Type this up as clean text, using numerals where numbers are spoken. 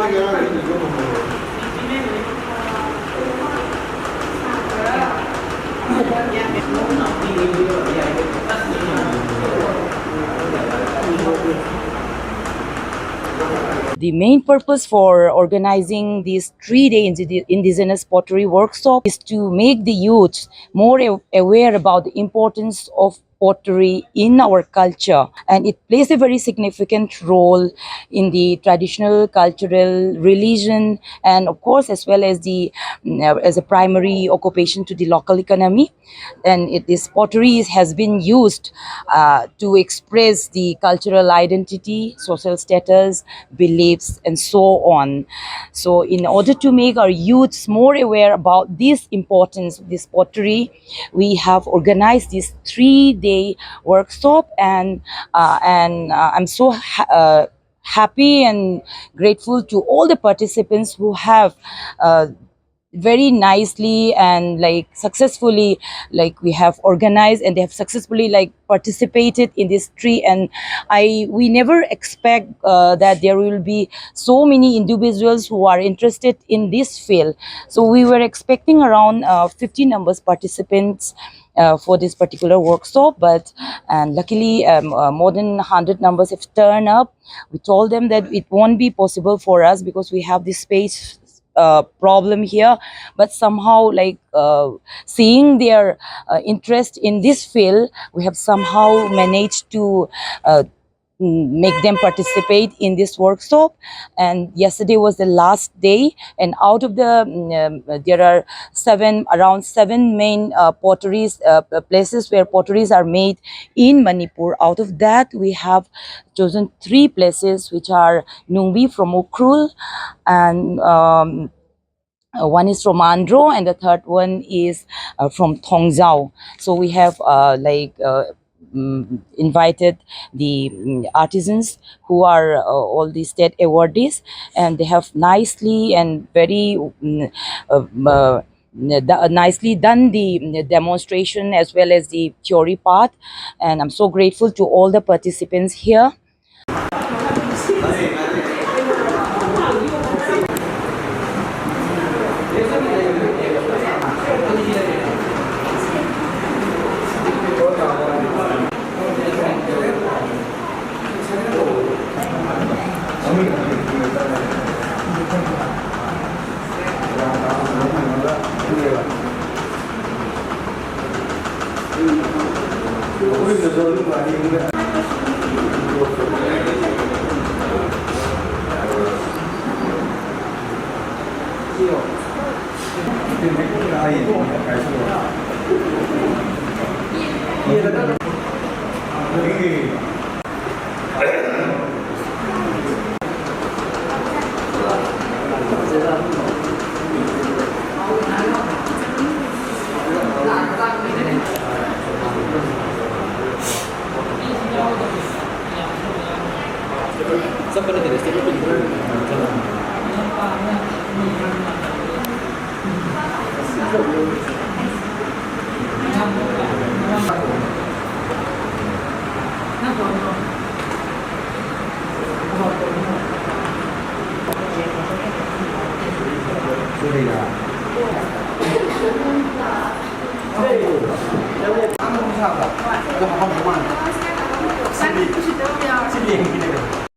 The main purpose for organizing this 3-day Indigenous Pottery Workshop is to make the youth more aware about the importance of pottery in our culture, and it plays a very significant role in the traditional, cultural, religion, and of course as well as as a primary occupation to the local economy. And this pottery has been used to express the cultural identity, social status, beliefs, and so on. So in order to make our youths more aware about this importance of this pottery, we have organized this 3-day workshop, and I'm so happy and grateful to all the participants who have very nicely and successfully we have organized, and they have successfully participated in this tree. And we never expect that there will be so many individuals who are interested in this field. So we were expecting around 50 numbers participants for this particular workshop, and luckily more than 100 numbers have turned up. We told them that it won't be possible for us because we have this space problem here, but somehow seeing their interest in this field, we have somehow managed to make them participate in this workshop. And yesterday was the last day, and out of the there are around seven main potteries places where potteries are made in Manipur. Out of that, we have chosen 3 places, which are Nungbi from Ukrul, and one is from Andro, and the third one is from Thongzhou. So we have invited the artisans who are all the state awardees, and they have nicely and very nicely done the demonstration as well as the theory part. And I'm so grateful to all the participants here.